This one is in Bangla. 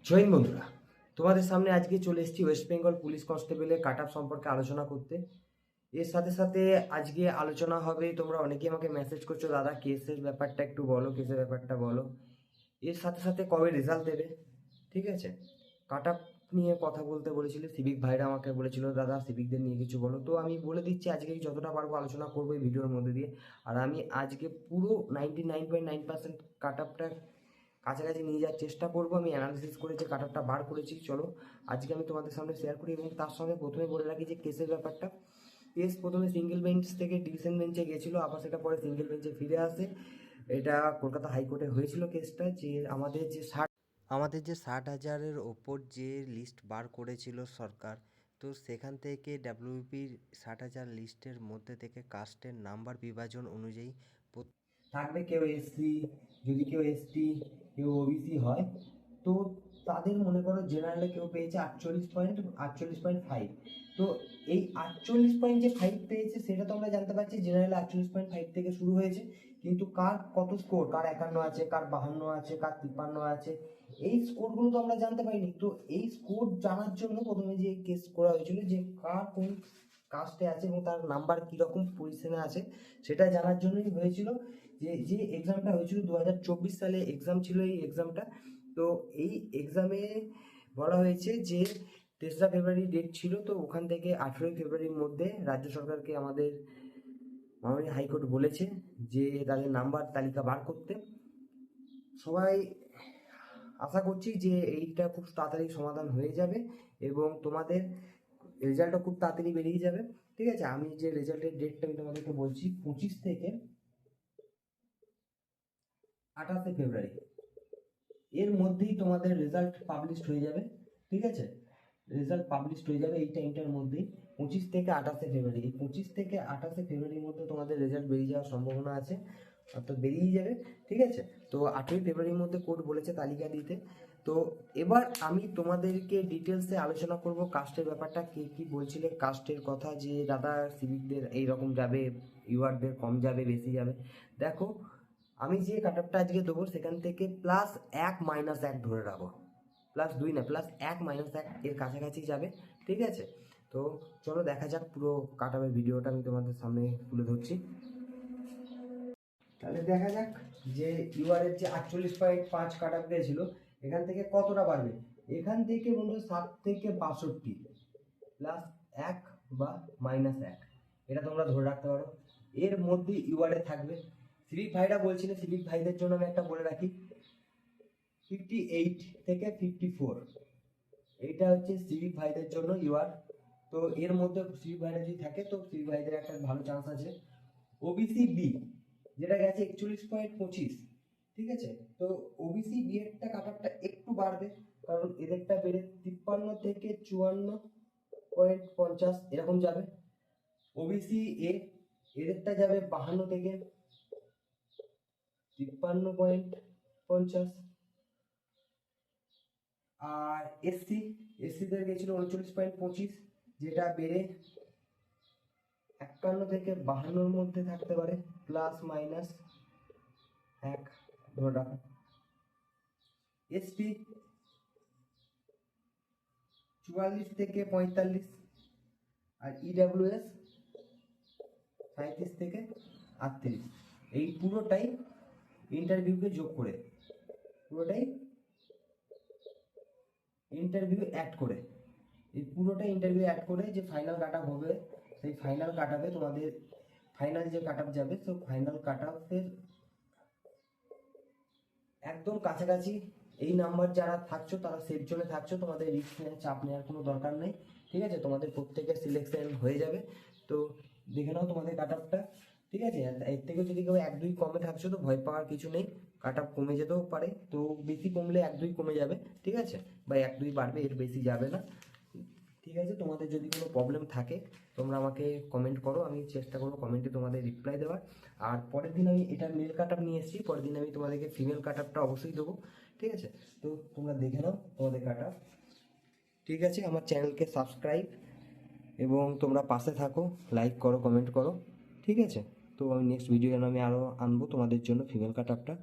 জয়েন বন্ধুরা, তোমাদের সামনে আজকে চলে এসেছি ওয়েস্ট বেঙ্গল পুলিশ কনস্টেবলের কাট আপ সম্পর্কে আলোচনা করতে। এর সাথে সাথে আজকে আলোচনা হবে, তোমরা অনেকেই আমাকে মেসেজ করছো, দাদা কেসের ব্যাপারটা একটু বলো, কেসের ব্যাপারটা বলো। এর সাথে সাথে কবে রেজাল্ট দেবে, ঠিক আছে। কাট আপ নিয়ে কথা বলতে বলেছিল সিভিক ভাইরা, আমাকে বলেছিল দাদা সিভিকদের নিয়ে কিছু বলো। তো আমি বলে দিচ্ছি, আজকে যতটা পারবো আলোচনা করবো এই ভিডিওর মধ্যে দিয়ে। আর আমি আজকে পুরো 99.9% কাট আপটা কাছাকাছি নিয়ে যাওয়ার চেষ্টা করবো। আমি অ্যানালিসিস করে যে কাট আপটা বার করেছি, চলো আজকে আমি তোমাদের সামনে শেয়ার করি। এবং তার সঙ্গে প্রথমে বলে রাখি যে কেসের ব্যাপারটা, কেস প্রথমে সিঙ্গেল বেঞ্চ থেকে ডিভিশন বেঞ্চে গেছিলো, আবার সেটা পরে সিঙ্গেল বেঞ্চে ফিরে আসে। এটা কলকাতা হাইকোর্টে হয়েছিল কেসটা, যে আমাদের যে 60,000-এর ওপর যে লিস্ট বার করেছিল সরকার, তো সেখান থেকে ডাব্লিউপির 60,000 লিস্টের মধ্যে থেকে কাস্টের নাম্বার বিভাজন অনুযায়ী থাকবে কেউ এসসি, যদি কেউ এসটি, কেউ ওবিসি হয়, তো তাদের মনে করো জেনারেলে কেউ পেয়েছে 48.5। তো এই 48.5 পেয়েছে, সেটা তো আমরা জানতে পারছি জেনারেলে 48.5 থেকে শুরু হয়েছে। কিন্তু কার কত স্কোর, কার 51 আছে, কার 52 আছে, কার 53 আছে, এই স্কোরগুলো তো আমরা জানতে পারিনি। তো এই স্কোর জানার জন্য প্রথমে যে কেস করা হয়েছিল, যে কার কোন কাস্টে আছে এবং তার নাম্বার কীরকম পজিশনে আছে, সেটা জানার জন্যই হয়েছিল। যে এক্সামটা হয়েছিল 2024 সালে এক্সাম ছিল এই এক্সামটা। তো এই এক্সামে বলা হয়েছে যে 3রা ফেব্রুয়ারি ডেট ছিল, তো ওখান থেকে 18ই ফেব্রুয়ারির মধ্যে রাজ্য সরকারকে আমাদের মাননীয় হাইকোর্ট বলেছে যে তাদের নাম্বার তালিকা বার করতে। সবাই আশা করছি যে এইটা খুব তাড়াতাড়ি সমাধান হয়ে যাবে এবং তোমাদের রেজাল্টটা খুব তাড়াতাড়ি বেরিয়ে যাবে, ঠিক আছে। আমি যে রেজাল্টের ডেটটা আমি তোমাদেরকে বলছি, 25 থেকে 28 ফেব্রুয়ারি এর মধ্যেই তোমাদের রেজাল্ট পাবলিশড হয়ে যাবে, ঠিক আছে। রেজাল্ট পাবলিশড হয়ে যাবে এই টাইমটার মধ্যেই, 25 থেকে 28 ফেব্রুয়ারি। এই 25 থেকে 28 ফেব্রুয়ারির মধ্যে তোমাদের রেজাল্ট বেরিয়ে যাওয়ার সম্ভাবনা আছে, অর্থাৎ বেরিয়ে যাবে, ঠিক আছে। তো 8ই ফেব্রুয়ারির মধ্যে কোর্ট বলেছে তালিকা দিতে। তো এবার আমি তোমাদেরকে ডিটেলসে আলোচনা করব কাস্টের ব্যাপারটা। কে কী বলছিলে কাস্টের কথা, যে দাদা সিভিকদের এইরকম যাবে, ইউআরদের কম যাবে, বেশি যাবে। দেখো, আমি যে কাট আপটা আজকে দেবো সেখান থেকে +1 -1 ধরে রাখো, +2 না, +1 -1 এর কাছাকাছি যাবে, ঠিক আছে। তো চলো দেখা যাক, পুরো কাট আপের ভিডিওটা আমি তোমাদের সামনে তুলে ধরছি। তাহলে দেখা যাক যে ইউআরের যে 48.5 কাট আপ গিয়েছিল, এখান থেকে কতটা বাড়বে। এখান থেকে বন্ধু 7 থেকে 62 +1 বা -1, এটা তোমরা ধরে রাখতে পারো। এর মধ্যে ইউআরে থাকবে। সিভিক ভাইরা বলছিল, সিভিক ভাইদের জন্য আমি একটা বলে রাখি, 58 থেকে 54, এইটা হচ্ছে সিভিক ভাইদের জন্য ইউআর। তো এর মধ্যে সিভিক ভাইরা যদি থাকে, তো সিভিক ভাইদের একটা ভালো চান্স আছে। ওবিসি বি যেটা গেছে 41.25, ঠিক আছে। তো ওবিসি বি এরটা কাট আপটা একটু বাড়বে, কারণ এদেরটা বেড়ে 53 থেকে 54.50 এরকম যাবে। ওবিসি এ এদেরটা যাবে 52 থেকে 53.50। আর এসসিদের গেছিল 39.25, যেটা বেড়ে 51 থেকে 52-র মধ্যে থাকতে পারে, +-1 ধরে রাখো। এসটি 44 থেকে 45, আর ইডাব্লিউএস 37 থেকে 38। এই পুরোটাই ইন্টারভিউকে যোগ করে, পুরোটাই ইন্টারভিউ অ্যাড করে, এই পুরোটাই ইন্টারভিউ অ্যাড করে যে ফাইনাল কাট আপ হবে, সেই ফাইনাল কাট আপে তোমাদের ফাইনাল যে কাট আপ যাবে, তো ফাইনাল কাট আপের একদম কাছাকাছি এই নাম্বার যারা থাকছো, তারা সেফ জোনে থাকছো, তোমাদের রিস্ক নেওয়ার চাপ নেওয়ার কোনো দরকার নেই, ঠিক আছে। তোমাদের প্রত্যেকের সিলেকশন হয়ে যাবে। তো দেখে নাও তোমাদের কাট আপটা, ঠিক আছে। এর থেকে যদি কেউ 1-2 কমে থাকছো, তো ভয় পাওয়ার কিছু নেই, কাট আপ কমে যেতেও পারে। তো বেশি কমলে 1-2 কমে যাবে, ঠিক আছে, বা 1-2 বাড়বে, এর বেশি যাবে না, ঠিক আছে। তোমাদের যদি কোনো প্রবলেম থাকে তোমরা আমাকে কমেন্ট করো, আমি চেষ্টা করবো কমেন্টে তোমাদের রিপ্লাই দেওয়ার। আর পরের দিন আমি এটা মেল কাট আপ নিয়ে এসেছি, পরের দিন আমি তোমাদেরকে ফিমেল কাট আপটা অবশ্যই দেবো, ঠিক আছে। তো তোমরা দেখে নাও তোমাদের কাট আপ, ঠিক আছে। আমার চ্যানেলকে সাবস্ক্রাইব এবং তোমরা পাশে থাকো, লাইক করো, কমেন্ট করো, ঠিক আছে। তো আমি নেক্সট ভিডিও যেন আমি আরও আনবো তোমাদের জন্য ফিমেল কাট আপটা।